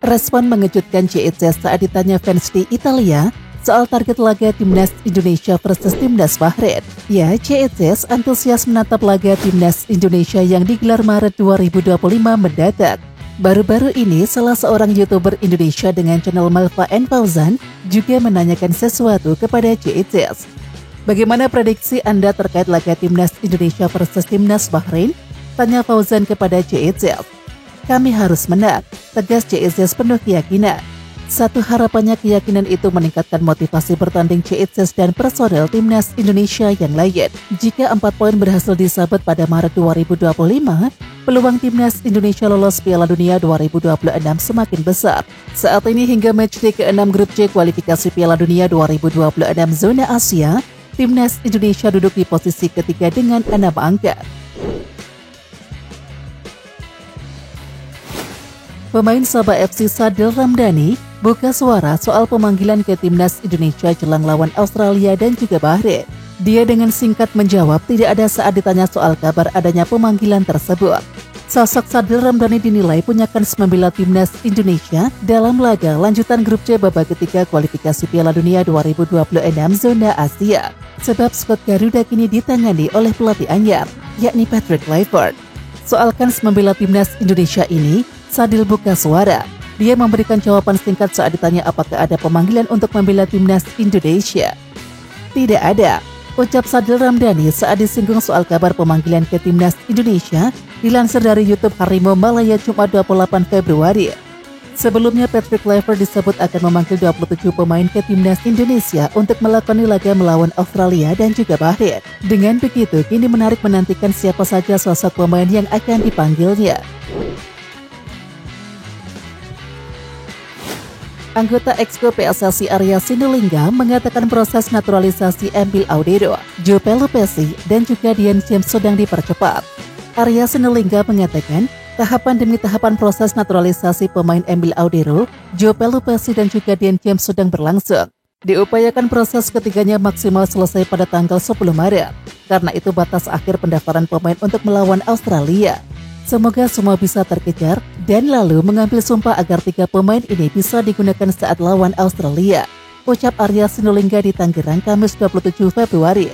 Respon mengejutkan JET saat ditanya fans di Italia soal target laga Timnas Indonesia versus Timnas Bahrain. Ya, JET antusias menatap laga Timnas Indonesia yang digelar Maret 2025 mendatang. Baru-baru ini, salah seorang YouTuber Indonesia dengan channel Malva and Fauzan juga menanyakan sesuatu kepada JET. Bagaimana prediksi Anda terkait laga Timnas Indonesia versus Timnas Bahrain? Tanya Fauzan kepada JET. Kami harus menang, tegas JET penuh keyakinan. Satu harapannya keyakinan itu meningkatkan motivasi bertanding JET dan personel Timnas Indonesia yang lain. Jika 4 poin berhasil disabet pada Maret 2025, peluang Timnas Indonesia lolos Piala Dunia 2026 semakin besar. Saat ini hingga matchday ke-6 grup C kualifikasi Piala Dunia 2026 zona Asia, Timnas Indonesia duduk di posisi ketiga dengan 6 angka. Pemain Sabah FC Sadil Ramdhani buka suara soal pemanggilan ke Timnas Indonesia jelang lawan Australia dan juga Bahrain. Dia dengan singkat menjawab tidak ada saat ditanya soal kabar adanya pemanggilan tersebut. Sosok Sadil Ramdhani dinilai punya kans membela Timnas Indonesia dalam laga lanjutan grup C babak ketiga kualifikasi Piala Dunia 2026 zona Asia. Sebab skuad Garuda kini ditangani oleh pelatih anyar, yakni Patrick Kluivert. Soal kans membela Timnas Indonesia ini, Sadil buka suara. Dia memberikan jawaban singkat saat ditanya apakah ada pemanggilan untuk membela Timnas Indonesia. Tidak ada, ucap Sadil Ramdhani saat disinggung soal kabar pemanggilan ke Timnas Indonesia dilansir dari YouTube Harimau Malaya Jumat 28 Februari. Sebelumnya Patrick Kluivert disebut akan memanggil 27 pemain ke Timnas Indonesia untuk melakoni laga melawan Australia dan juga Bahrain. Dengan begitu, kini menarik menantikan siapa saja sosok pemain yang akan dipanggilnya. Anggota Exco PSSI Arya Sinulinga mengatakan proses naturalisasi Emil Audero, Joe Pelupesi, dan juga Dian James sedang dipercepat. Arya Sinulinga mengatakan tahapan demi tahapan proses naturalisasi pemain Emil Audero, Joe Pelupesi, dan juga Dian James sedang berlangsung. Diupayakan proses ketiganya maksimal selesai pada tanggal 10 Maret. Karena itu batas akhir pendaftaran pemain untuk melawan Australia. Semoga semua bisa terkejar dan lalu mengambil sumpah agar 3 pemain ini bisa digunakan saat lawan Australia. Ucap Arya Sinulinga di Tangerang, Kamis 27 Februari.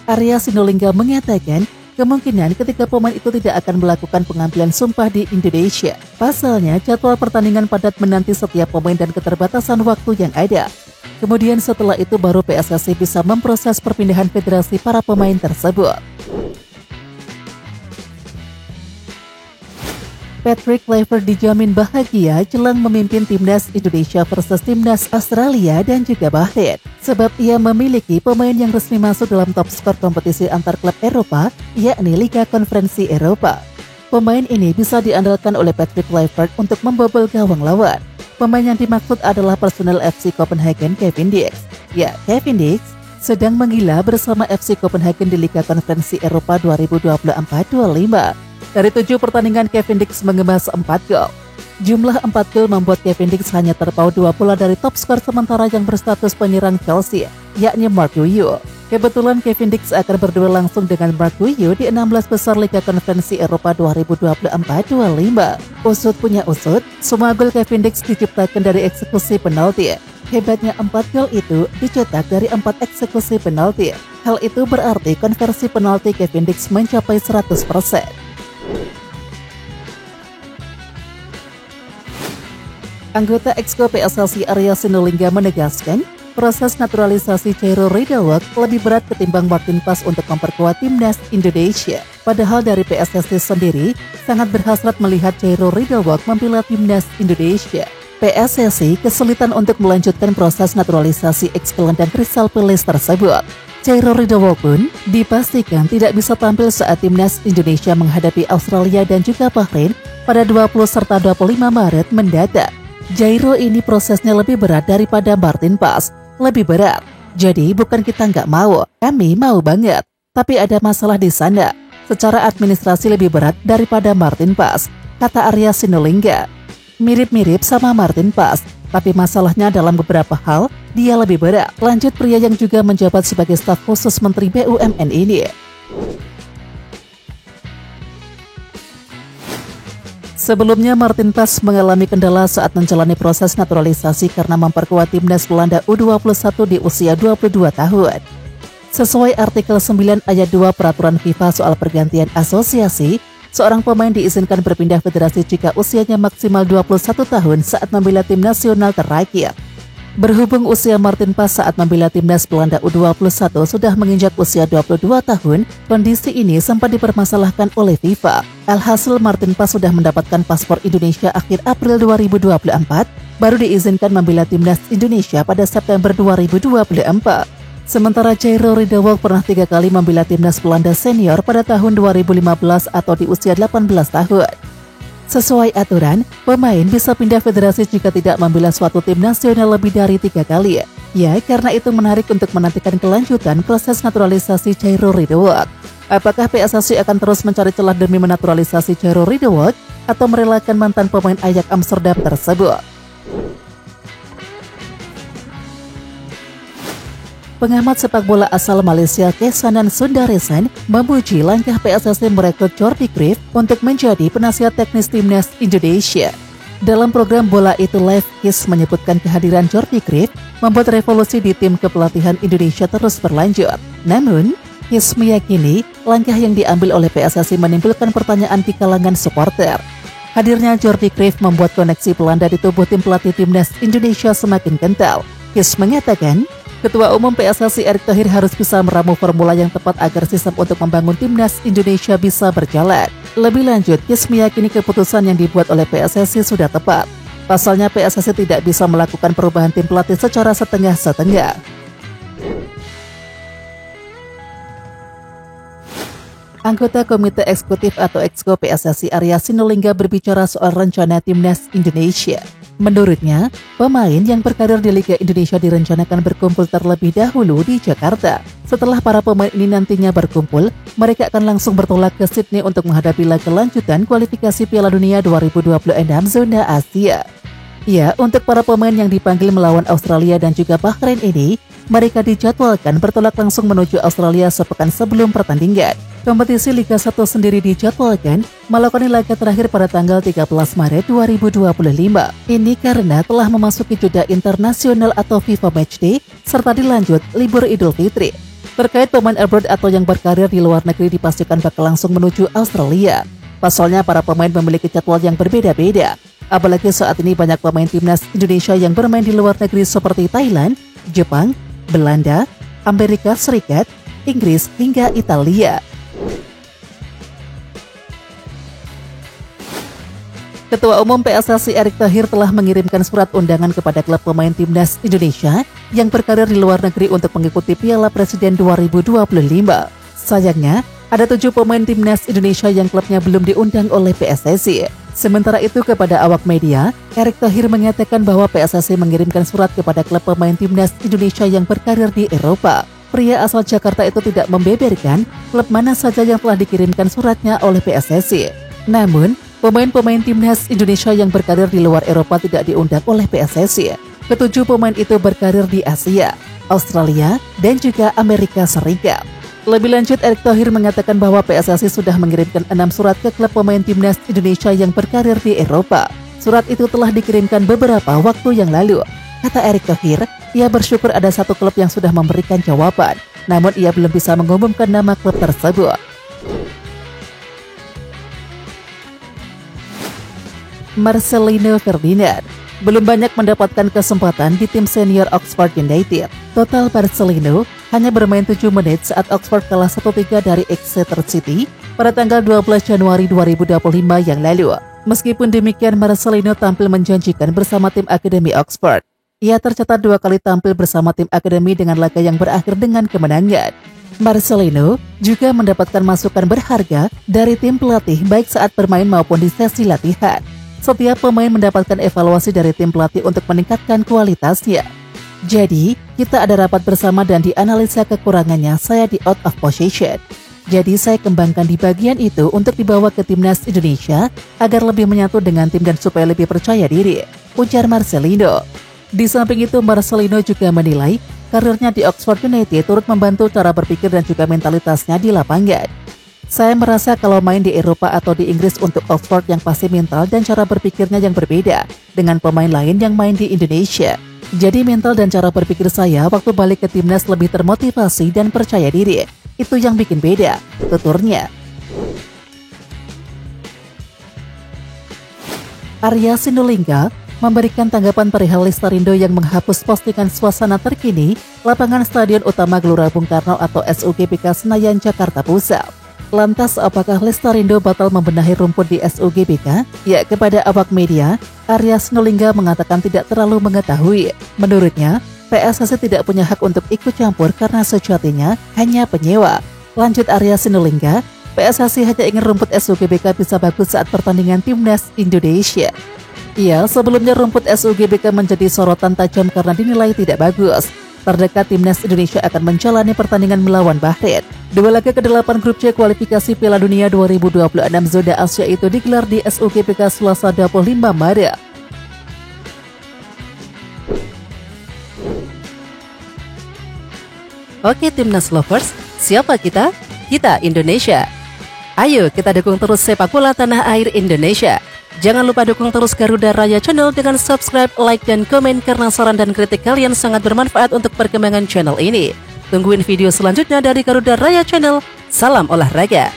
Arya Sinulinga mengatakan kemungkinan ketiga pemain itu tidak akan melakukan pengambilan sumpah di Indonesia. Pasalnya, jadwal pertandingan padat menanti setiap pemain dan keterbatasan waktu yang ada. Kemudian setelah itu baru PSSI bisa memproses perpindahan federasi para pemain tersebut. Patrick Kluivert dijamin bahagia jelang memimpin Timnas Indonesia versus Timnas Australia dan juga Bahrain. Sebab ia memiliki pemain yang resmi masuk dalam top skor kompetisi antar klub Eropa, yakni Liga Konferensi Eropa. Pemain ini bisa diandalkan oleh Patrick Kluivert untuk membobol gawang lawan. Pemain yang dimaksud adalah personel FC Copenhagen Kevin Dix. Ya, Kevin Dix sedang menggila bersama FC Copenhagen di Liga Konferensi Eropa 2024-25. Dari 7 pertandingan, Kevin Dix mengemas 4 gol. Jumlah 4 gol membuat Kevin Dix hanya terpaut 2 pula dari top skor sementara yang berstatus penyerang Chelsea, yakni Mark Guiu. Kebetulan Kevin Dix akan berduel langsung dengan Mark Guiu di 16 besar Liga Konferensi Eropa 2024-25. Usut punya usut, semua gol Kevin Dix diciptakan dari eksekusi penalti. Hebatnya 4 gol itu dicetak dari 4 eksekusi penalti. Hal itu berarti konversi penalti Kevin Dix mencapai 100%. Anggota Exco PSSI Arya Sinulinga menegaskan, proses naturalisasi Chairo Ridawok lebih berat ketimbang Martin Paes untuk memperkuat Timnas Indonesia. Padahal dari PSSI sendiri sangat berhasrat melihat Chairo Ridawok membela Timnas Indonesia. PSSI kesulitan untuk melanjutkan proses naturalisasi ex-gelandang Crystal Palace tersebut. Chairo Ridawok pun dipastikan tidak bisa tampil saat Timnas Indonesia menghadapi Australia dan juga Bahrain pada 20 serta 25 Maret mendatang. Chairo ini prosesnya lebih berat daripada Martin Paes, lebih berat. Jadi bukan kita nggak mau, kami mau banget. Tapi ada masalah di sana. Secara administrasi lebih berat daripada Martin Paes, kata Arya Sinulinga. Mirip-mirip sama Martin Paes, tapi masalahnya dalam beberapa hal, dia lebih berat. Lanjut pria yang juga menjabat sebagai staf khusus Menteri BUMN ini. Sebelumnya, Martin Pas mengalami kendala saat menjalani proses naturalisasi karena memperkuat timnas Belanda U21 di usia 22 tahun. Sesuai artikel 9 ayat 2 Peraturan FIFA soal pergantian asosiasi, seorang pemain diizinkan berpindah federasi jika usianya maksimal 21 tahun saat membela tim nasional terakhir. Berhubung usia Martin Pas saat membela timnas Belanda U21 sudah menginjak usia 22 tahun, kondisi ini sempat dipermasalahkan oleh FIFA. Alhasil Martin Pas sudah mendapatkan paspor Indonesia akhir April 2024, baru diizinkan membela timnas Indonesia pada September 2024. Sementara Chairo Ridderwolf pernah 3 kali membela timnas Belanda senior pada tahun 2015 atau di usia 18 tahun. Sesuai aturan, pemain bisa pindah federasi jika tidak membela suatu tim nasional lebih dari 3 kali. Ya, karena itu menarik untuk menantikan kelanjutan proses naturalisasi Chairo Ridderwolf. Apakah PSSI akan terus mencari celah demi menaturalisasi Chairo Ridderwolf atau merelakan mantan pemain Ajax Amsterdam tersebut? Pengamat sepak bola asal Malaysia Kesanan Sundaresan memuji langkah PSSI merekrut Jordi Cruyff untuk menjadi penasihat teknis timnas Indonesia. Dalam program Bola Itu Live, Kis menyebutkan kehadiran Jordi Cruyff membuat revolusi di tim kepelatihan Indonesia terus berlanjut. Namun, Kis meyakini langkah yang diambil oleh PSSI menimbulkan pertanyaan di kalangan supporter. Hadirnya Jordi Cruyff membuat koneksi Belanda di tubuh tim pelatih timnas Indonesia semakin kental. Kis mengatakan, Ketua Umum PSSI Erick Thohir harus bisa meramu formula yang tepat agar sistem untuk membangun timnas Indonesia bisa berjalan. Lebih lanjut, Kis meyakini keputusan yang dibuat oleh PSSI sudah tepat. Pasalnya PSSI tidak bisa melakukan perubahan tim pelatih secara setengah-setengah. Anggota Komite Eksekutif atau Exco PSSI Arya Sinulinga berbicara soal rencana timnas Indonesia. Menurutnya, pemain yang berkarir di Liga Indonesia direncanakan berkumpul terlebih dahulu di Jakarta. Setelah para pemain ini nantinya berkumpul, mereka akan langsung bertolak ke Sydney untuk menghadapi laga lanjutan kualifikasi Piala Dunia 2026 zona Asia. Ya, untuk para pemain yang dipanggil melawan Australia dan juga Bahrain ini, mereka dijadwalkan bertolak langsung menuju Australia sepekan sebelum pertandingan. Kompetisi Liga 1 sendiri dijadwalkan melakoni laga terakhir pada tanggal 13 Maret 2025. Ini karena telah memasuki jeda internasional atau FIFA Matchday serta dilanjut libur Idul Fitri. Terkait pemain abroad atau yang berkarir di luar negeri dipastikan bakal langsung menuju Australia. Pasalnya para pemain memiliki jadwal yang berbeda-beda. Apalagi saat ini banyak pemain timnas Indonesia yang bermain di luar negeri seperti Thailand, Jepang, Belanda, Amerika Serikat, Inggris hingga Italia. Ketua Umum PSSI Erick Thohir telah mengirimkan surat undangan kepada klub pemain timnas Indonesia yang berkarir di luar negeri untuk mengikuti Piala Presiden 2025. Sayangnya, ada 7 pemain timnas Indonesia yang klubnya belum diundang oleh PSSI. Sementara itu kepada awak media, Erick Thohir mengatakan bahwa PSSI mengirimkan surat kepada klub pemain timnas Indonesia yang berkarir di Eropa. Pria asal Jakarta itu tidak membeberkan klub mana saja yang telah dikirimkan suratnya oleh PSSI. Namun, pemain-pemain timnas Indonesia yang berkarir di luar Eropa tidak diundang oleh PSSI. Ketujuh pemain itu berkarir di Asia, Australia, dan juga Amerika Serikat. Lebih lanjut, Erick Thohir mengatakan bahwa PSSI sudah mengirimkan 6 surat ke klub pemain timnas Indonesia yang berkarir di Eropa. Surat itu telah dikirimkan beberapa waktu yang lalu. Kata Erick Thohir, ia bersyukur ada 1 klub yang sudah memberikan jawaban, namun ia belum bisa mengumumkan nama klub tersebut. Marcelino Ferdinand belum banyak mendapatkan kesempatan di tim senior Oxford United. Total Marcelino hanya bermain 7 menit saat Oxford kalah 1-3 dari Exeter City pada tanggal 12 Januari 2025 yang lalu. Meskipun demikian, Marcelino tampil menjanjikan bersama tim Akademi Oxford. Ia tercatat 2 kali tampil bersama tim Akademi dengan laga yang berakhir dengan kemenangan. Marcelino juga mendapatkan masukan berharga dari tim pelatih baik saat bermain maupun di sesi latihan. Setiap pemain mendapatkan evaluasi dari tim pelatih untuk meningkatkan kualitasnya. Jadi, kita ada rapat bersama dan dianalisa kekurangannya saya di out of position. Jadi saya kembangkan di bagian itu untuk dibawa ke timnas Indonesia agar lebih menyatu dengan tim dan supaya lebih percaya diri, ujar Marcelino. Di samping itu, Marcelino juga menilai karirnya di Oxford United turut membantu cara berpikir dan juga mentalitasnya di lapangan. Saya merasa kalau main di Eropa atau di Inggris untuk Oxford yang pasti mental dan cara berpikirnya yang berbeda dengan pemain lain yang main di Indonesia. Jadi mental dan cara berpikir saya waktu balik ke timnas lebih termotivasi dan percaya diri. Itu yang bikin beda, tuturnya. Arya Sinulinga memberikan tanggapan perihal Lestarindo yang menghapus postingan suasana terkini lapangan Stadion Utama Gelora Bung Karno atau SUGBK Senayan, Jakarta Pusat. Lantas, apakah Lestarindo batal membenahi rumput di SUGBK? Ya, kepada awak media, Arya Sinulinga mengatakan tidak terlalu mengetahui. Menurutnya, PSSI tidak punya hak untuk ikut campur karena sejatinya hanya penyewa. Lanjut Arya Sinulinga, PSSI hanya ingin rumput SUGBK bisa bagus saat pertandingan timnas Indonesia. Iya, sebelumnya rumput SUGBK menjadi sorotan tajam karena dinilai tidak bagus. Terdekat timnas Indonesia akan menjalani pertandingan melawan Bahrain. Dua laga ke-8 grup C kualifikasi Piala Dunia 2026 zona Asia itu digelar di SUGBK Selasa 25 Maret. Oke Timnas Lovers, siapa kita? Kita Indonesia. Ayo kita dukung terus sepak bola tanah air Indonesia. Jangan lupa dukung terus Garuda Raya Channel dengan subscribe, like, dan komen karena saran dan kritik kalian sangat bermanfaat untuk perkembangan channel ini. Tungguin video selanjutnya dari Garuda Raya Channel. Salam olahraga.